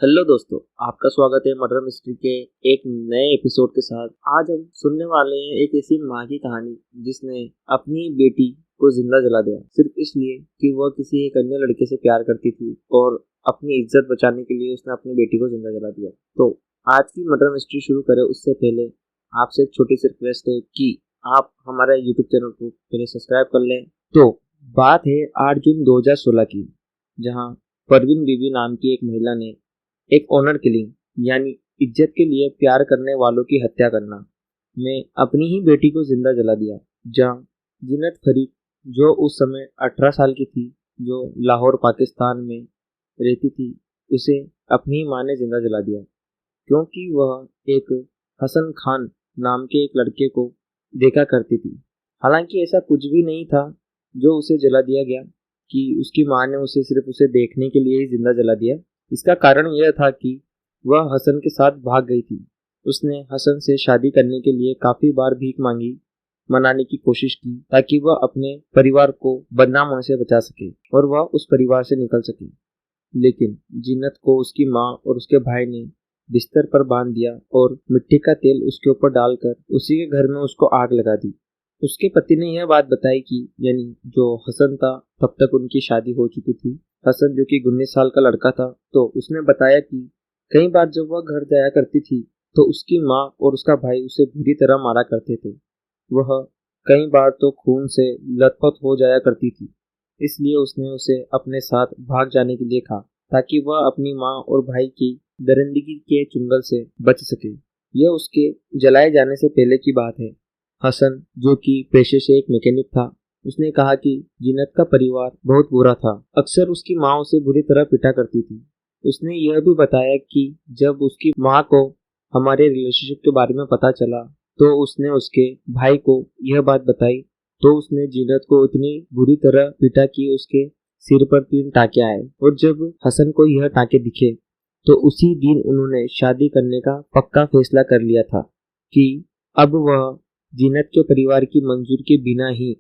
Hello दोस्तों, आपका स्वागत है मर्डर मिस्ट्री के एक नए एपिसोड के साथ। आज हम सुनने वाले हैं एक ऐसी माँ की कहानी जिसने अपनी बेटी को जिंदा जला दिया, सिर्फ इसलिए कि वह किसी एक अन्य लड़के से प्यार करती थी और अपनी इज्जत बचाने के लिए उसने अपनी बेटी को जिंदा जला दिया। तो आज की मर्डर मिस्ट्री शुरू करें उससे पहले आपसे एक छोटी सी रिक्वेस्ट है कि आप हमारे यूट्यूब चैनल को पहले सब्सक्राइब कर लें। तो बात है 8 जून 2016 की, जहाँ परवीन बीबी नाम की एक महिला ने एक ऑनर किलिंग यानी इज्जत के लिए प्यार करने वालों की हत्या करना में अपनी ही बेटी को जिंदा जला दिया। जहां जीनत फरीद, जो उस समय 18 साल की थी, जो लाहौर पाकिस्तान में रहती थी, उसे अपनी ही मां ने जिंदा जला दिया क्योंकि वह एक हसन खान नाम के एक लड़के को देखा करती थी। हालांकि ऐसा कुछ भी नहीं था जो उसे जला दिया गया कि उसकी मां ने उसे सिर्फ उसे देखने के लिए ही जिंदा जला दिया। इसका कारण यह था कि वह हसन के साथ भाग गई थी। उसने हसन से शादी करने के लिए काफी बार भीख मांगी, मनाने की कोशिश की ताकि वह अपने परिवार को बदनाम होने से बचा सके और वह उस परिवार से निकल सके। लेकिन जीनत को उसकी माँ और उसके भाई ने बिस्तर पर बांध दिया और मिट्टी का तेल उसके ऊपर डालकर उसी के घर में उसको आग लगा दी। उसके पति ने यह बात बताई कि यानी जो हसन था, तब तक उनकी शादी हो चुकी थी। हसन जो कि 19 साल का लड़का था, तो उसने बताया कि कई बार जब वह घर जाया करती थी तो उसकी माँ और उसका भाई उसे बुरी तरह मारा करते थे। वह कई बार तो खून से लथपथ हो जाया करती थी। इसलिए उसने उसे अपने साथ भाग जाने के लिए कहा ताकि वह अपनी माँ और भाई की दरिंदगी के चुंगल से बच सके। यह उसके जलाए जाने से पहले की बात है। हसन, जो कि पेशे से एक मैकेनिक था, उसने कहा कि जीनत का परिवार बहुत बुरा था। अक्सर उसकी माँ उसे बुरी तरह पिटा करती थी। उसने यह भी बताया कि जब उसकी माँ को हमारे रिलेशनशिप के बारे में पता चला तो उसने उसके भाई को यह बात बताई, तो उसने जीनत को इतनी बुरी तरह पीटा कि उसके सिर पर 3 टाँके आए। और जब हसन को यह टाँके दिखे तो उसी दिन उन्होंने शादी करने का पक्का फैसला कर लिया था कि अब वह जीनत के परिवार की मंजूरी के बिना ही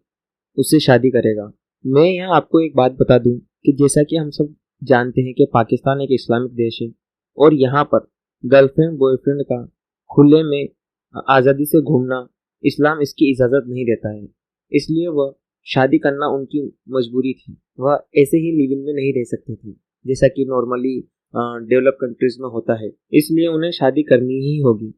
उससे शादी करेगा। मैं यहाँ आपको एक बात बता दूं कि जैसा कि हम सब जानते हैं कि पाकिस्तान एक इस्लामिक देश है और यहाँ पर गर्लफ्रेंड बॉयफ्रेंड का खुले में आज़ादी से घूमना इस्लाम इसकी इजाज़त नहीं देता है। इसलिए वह शादी करना उनकी मजबूरी थी। वह ऐसे ही लिव इन में नहीं रह सकते थे जैसा कि नॉर्मली डेवलप कंट्रीज में होता है। इसलिए उन्हें शादी करनी ही होगी।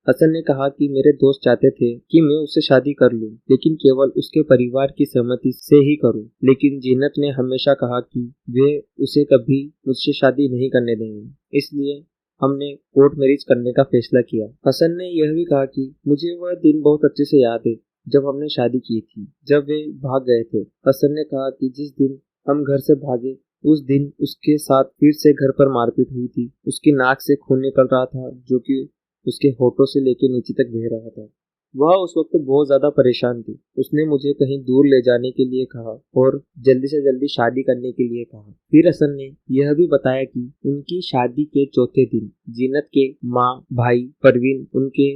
हसन ने कहा कि मेरे दोस्त चाहते थे कि मैं उससे शादी कर लूं, लेकिन केवल उसके परिवार की सहमति से ही करूं। लेकिन जीनत ने हमेशा कहा कि वे उसे कभी मुझसे शादी नहीं करने देंगे। इसलिए हमने कोर्ट मैरिज करने का फैसला किया। हसन ने यह भी कहा कि मुझे वह दिन बहुत अच्छे से याद है जब हमने शादी की थी, जब वे भाग गए थे। हसन ने कहा कि जिस दिन हम घर से भागे उस दिन उसके साथ फिर से घर पर मारपीट हुई थी। उसकी नाक से खून निकल रहा था जो कि उसके होठों से लेकर नीचे तक बह रहा था। वह उस वक्त बहुत ज्यादा परेशान थी। उसने मुझे कहीं दूर ले जाने के लिए कहा और जल्दी से जल्दी शादी करने के लिए कहा। फिर हसन ने यह भी बताया कि उनकी शादी के चौथे दिन जीनत के माँ, भाई, परवीन, उनके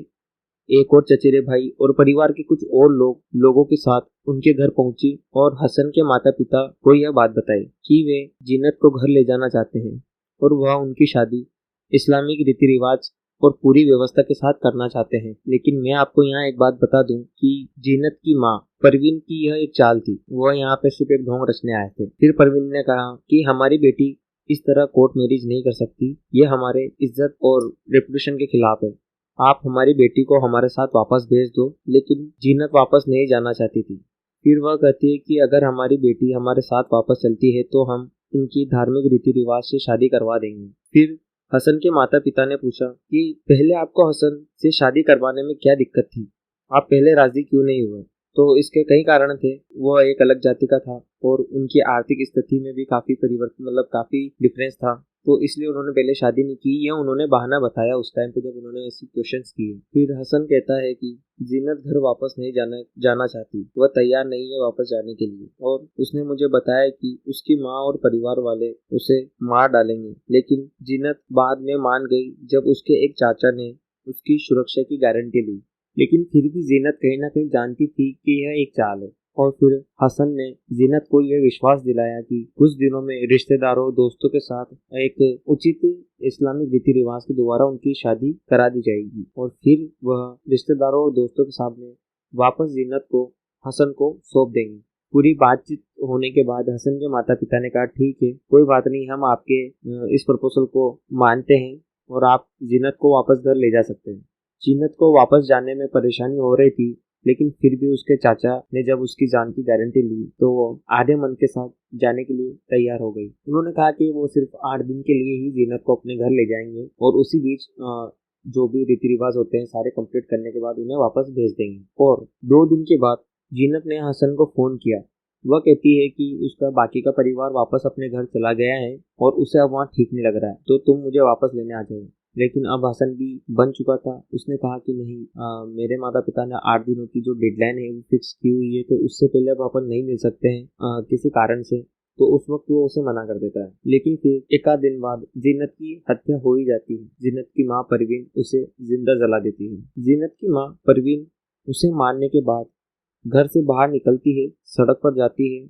एक और चचेरे भाई और परिवार के कुछ और लोगों के साथ उनके घर पहुंची और हसन के माता पिता को यह बात बताई कि वे जीनत को घर ले जाना चाहते हैं और वह उनकी शादी इस्लामिक रीति रिवाज और पूरी व्यवस्था के साथ करना चाहते हैं। लेकिन मैं आपको यहाँ एक बात बता दूं कि जीनत की माँ परवीन की यह एक चाल थी। वह यहाँ पे सिर्फ एक ढोंग रचने आए थे। फिर परवीन ने कहा कि हमारी बेटी इस तरह कोर्ट मैरिज नहीं कर सकती, ये हमारे इज्जत और रेपुटेशन के खिलाफ है। आप हमारी बेटी को हमारे साथ वापस भेज दो। लेकिन जीनत वापस नहीं जाना चाहती थी। फिर वह कहती है कि अगर हमारी बेटी हमारे साथ वापस चलती है तो हम इनकी धार्मिक रीति रिवाज से शादी करवा देंगे। फिर हसन के माता पिता ने पूछा कि पहले आपको हसन से शादी करवाने में क्या दिक्कत थी, आप पहले राजी क्यों नहीं हुए? तो इसके कई कारण थे। वह एक अलग जाति का था और उनकी आर्थिक स्थिति में भी काफी परिवर्तन, मतलब काफी डिफरेंस था, तो इसलिए उन्होंने पहले शादी नहीं की। यह उन्होंने बहाना बताया उस टाइम पे जब उन्होंने ऐसी क्वेश्चंस किए। फिर हसन कहता है कि जीनत घर वापस नहीं जाना चाहती, वह तैयार नहीं है वापस जाने के लिए और उसने मुझे बताया कि उसकी माँ और परिवार वाले उसे मार डालेंगे। लेकिन जीनत बाद में मान गई जब उसके एक चाचा ने उसकी सुरक्षा की गारंटी ली। लेकिन फिर भी जीनत कहीं ना कहीं जानती थी कि यह एक चाल है और फिर हसन ने जीनत को यह विश्वास दिलाया कि कुछ दिनों में रिश्तेदारों दोस्तों के साथ एक उचित इस्लामिक रीति रिवाज के द्वारा उनकी शादी करा दी जाएगी और फिर वह रिश्तेदारों और दोस्तों के सामने वापस जीनत को हसन को सौंप देंगे। पूरी बातचीत होने के बाद हसन के माता पिता ने कहा ठीक है, कोई बात नहीं, हम आपके इस प्रपोजल को मानते हैं और आप जीनत को वापस घर ले जा सकते हैं। जीनत को वापस जाने में परेशानी हो रही थी, लेकिन फिर भी उसके चाचा ने जब उसकी जान की गारंटी ली तो वो आधे मन के साथ जाने के लिए तैयार हो गई। उन्होंने कहा कि वो सिर्फ 8 दिन के लिए ही जीनत को अपने घर ले जाएंगे और उसी बीच जो भी रीति रिवाज होते हैं सारे कंप्लीट करने के बाद उन्हें वापस भेज देंगे। और 2 दिन के बाद जीनत ने हसन को फोन किया। वह कहती है कि उसका बाकी का परिवार वापस अपने घर चला गया है और उसे अब वहाँ ठीक नहीं लग रहा है, तो तुम मुझे वापस लेने आ जाओ। लेकिन अब हसन भी बन चुका था। उसने कहा कि नहीं, मेरे माता पिता ने 8 दिनों की जो डेडलाइन है वो फिक्स की हुई है, तो उससे पहले अब अपन नहीं मिल सकते हैं किसी कारण से। तो उस वक्त वो उसे मना कर देता है। लेकिन फिर 1 आध दिन बाद जीनत की हत्या हो ही जाती है। जीनत की माँ परवीन उसे जिंदा जला देती है। जीनत की माँ परवीन उसे मारने के बाद घर से बाहर निकलती है, सड़क पर जाती है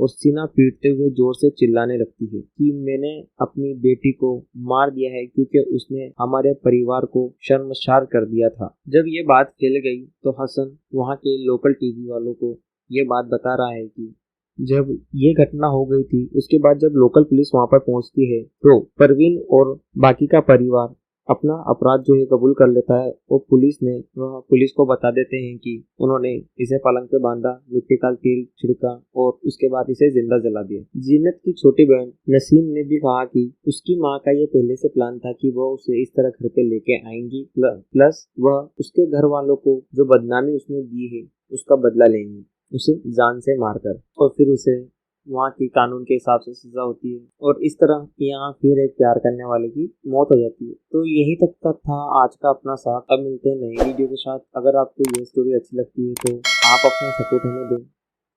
और सीना पीटते हुए जोर से चिल्लाने लगती है कि मैंने अपनी बेटी को मार दिया है क्योंकि उसने हमारे परिवार को शर्मसार कर दिया था। जब ये बात फैल गई तो हसन वहाँ के लोकल टीवी वालों को ये बात बता रहा है कि जब ये घटना हो गई थी उसके बाद जब लोकल पुलिस वहाँ पर पहुँचती है तो परवीन और बाकी का परिवार अपना अपराध जो है कबूल कर लेता है और पुलिस को बता देते हैं कि उन्होंने इसे पलंग पे बांधा, मिट्टी का तेल छिड़का और उसके बाद इसे जिंदा जला दिया। जीनत की छोटी बहन नसीम ने भी कहा कि उसकी माँ का ये पहले से प्लान था कि वह उसे इस तरह घर पे लेके आएंगी, प्लस वह उसके घर वालों को जो बदनामी उसने दी है उसका बदला लेंगी, उसे जान से मारकर। और फिर उसे वहाँ की कानून के हिसाब से सजा होती है और इस तरह यहाँ फिर एक प्यार करने वाले की मौत हो जाती है। तो यही तक का था आज का अपना साथ। अब मिलते हैं नई वीडियो के साथ। अगर आपको ये स्टोरी अच्छी लगती है तो आप अपना सपोर्ट हमें दें,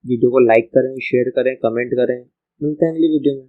वीडियो को लाइक करें, शेयर करें, कमेंट करें। मिलते हैं अगली वीडियो में।